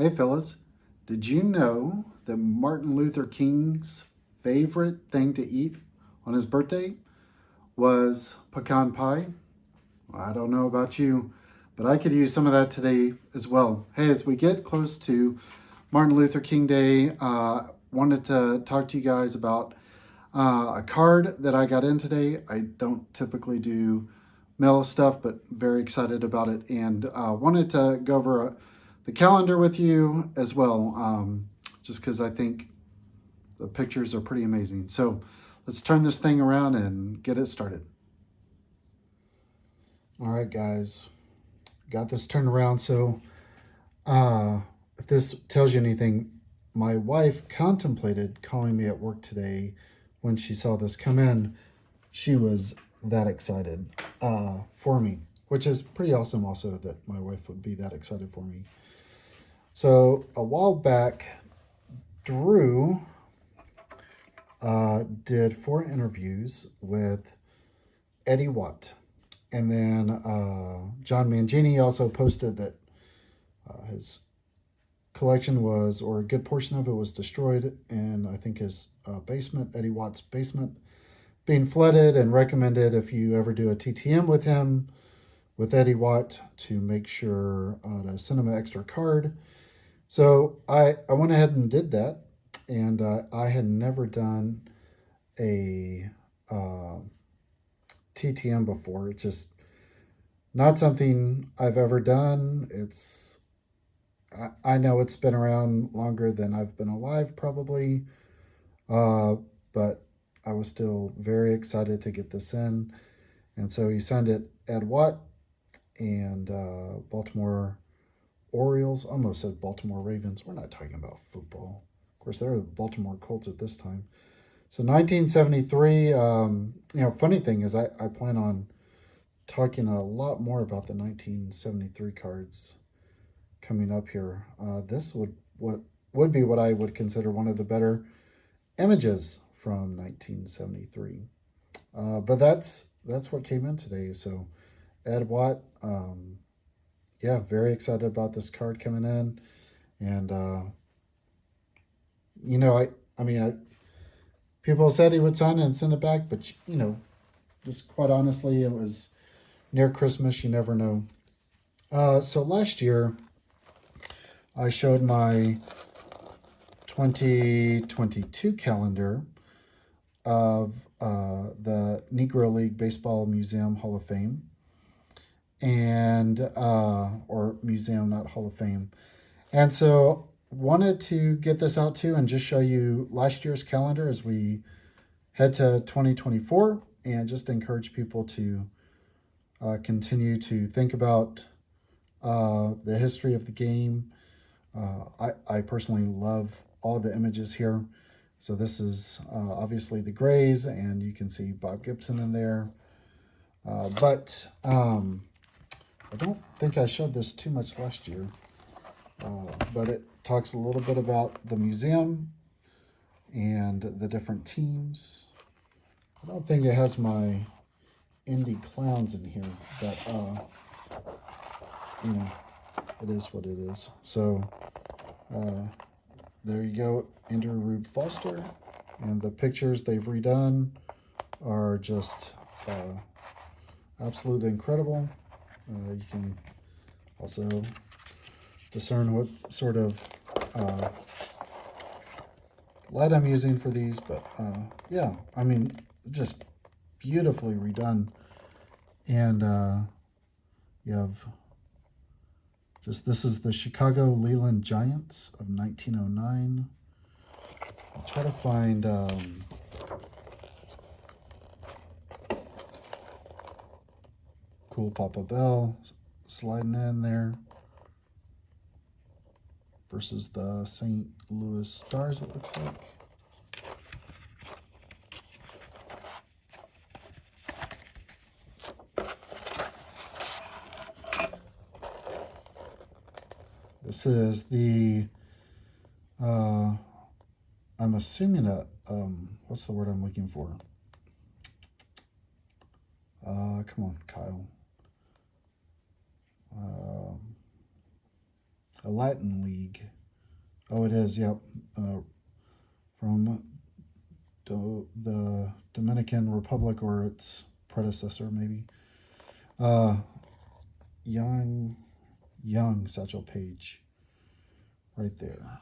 Hey fellas, did you know that Martin Luther King's favorite thing to eat on his birthday was pecan pie? I don't know about you, but I could use some of that today as well. Hey, as we get close to Martin Luther King Day, wanted to talk to you guys about a card that I got in today. I don't typically do mail stuff, but very excited about it, and wanted to go over the calendar with you as well, just because I think the pictures are pretty amazing. So let's turn this thing around and get it started. All right, guys, got this turned around. So if this tells you anything, my wife contemplated calling me at work today when she saw this come in. She was that excited for me, which is pretty awesome also that my wife would be that excited for me. So a while back, Drew did 4 interviews with Eddie Watt. And then John Mangini also posted that his collection was, or a good portion of it was destroyed in, I think, his basement, Eddie Watt's basement, being flooded, and recommended if you ever do a TTM with him, with Eddie Watt, to make sure to send him an extra card. So I went ahead and did that, and I had never done a TTM before. It's just not something I've ever done. I know it's been around longer than I've been alive, probably, uh, but I was still very excited to get this in. And so he signed it Ed Watt and Baltimore Orioles. Almost said Baltimore Ravens. We're not talking about football. Of course, they're the Baltimore Colts at this time. So 1973. Funny thing is, I plan on talking a lot more about the 1973 cards coming up here. This would be what I would consider one of the better images from 1973. But that's what came in today. So Ed Watt, yeah, very excited about this card coming in, and you know, I mean, people said he would sign it and send it back, but just quite honestly, it was near Christmas. You never know. So last year, I showed my 2022 calendar of the Negro League Baseball Museum Hall of Fame, and or museum, not Hall of Fame. And so wanted to get this out too and just show you last year's calendar as we head to 2024, and just encourage people to continue to think about the history of the game. I personally love all the images here. So this is obviously the Grays, and you can see Bob Gibson in there. But I don't think I showed this too much last year. But it talks a little bit about the museum and the different teams. I don't think it has my indie clowns in here, but you know, it is what it is. So uh, there you go, Andrew Rube Foster, and the pictures they've redone are just absolutely incredible. You can also discern what sort of uh, light I'm using for these, but yeah, I mean, just beautifully redone. And you have just, this is the Chicago Leland Giants of 1909. I'll try to find cool Papa Bell sliding in there versus the St. Louis Stars, it looks like. This is the, I'm assuming what's the word I'm looking for? Come on, Kyle. a Latin league. Oh, it is. Yep. From the Dominican Republic or its predecessor, maybe. Uh, young Satchel Paige, right there.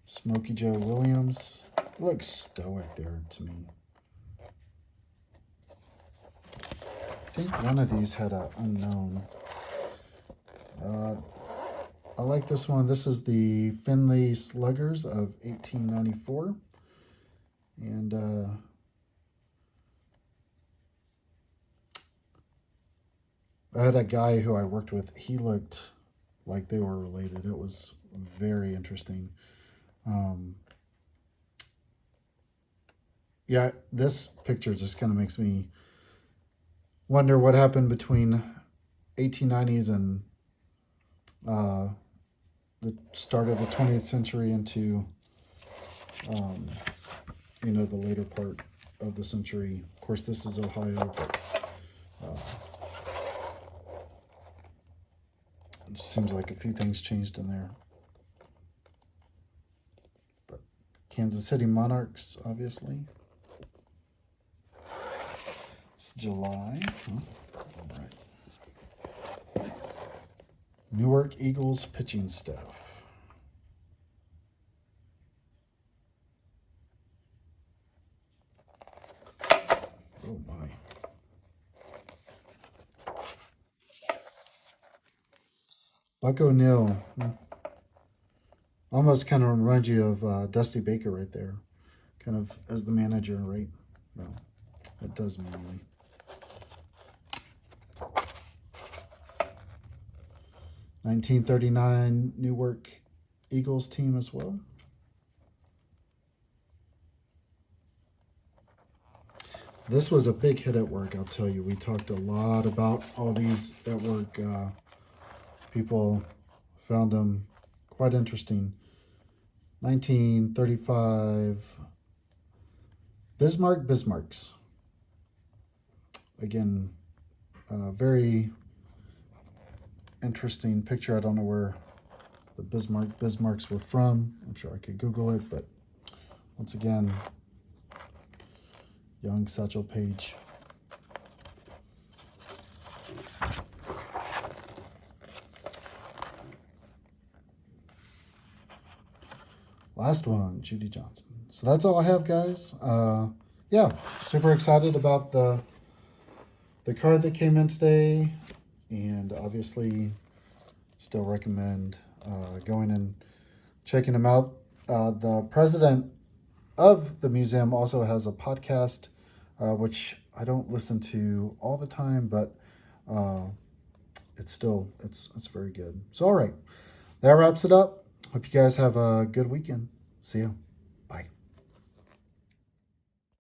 Smokey Joe Williams. He looks stoic there to me. I think one of these had an unknown. I like this one. This is the Findlay Sluggers of 1894. And I had a guy who I worked with. He looked like they were related. It was very interesting. Yeah, this picture just kind of makes me wonder what happened between 1890s and the start of the 20th century into the later part of the century. Of course, this is Ohio, but it just seems like a few things changed in there. But Kansas City Monarchs, obviously. It's July. All right. Newark Eagles pitching staff. Oh my. Buck O'Neill. Almost kind of reminds you of Dusty Baker right there. Kind of as the manager, right? Well, that does mainly. (1939) Newark Eagles team as well. This was a big hit at work, I'll tell you. We talked a lot about all these at work. People found them quite interesting. 1935 Bismarcks. Again, very interesting picture. I don't know where the Bismarcks were from. I'm sure I could Google it, but once again, young Satchel Paige. Last one, Judy Johnson. So that's all I have, guys. Yeah, super excited about the card that came in today, and obviously still recommend going and checking them out. The president of the museum also has a podcast, which I don't listen to all the time, but it's very good. So all right, that wraps it up. Hope you guys have a good weekend. See ya.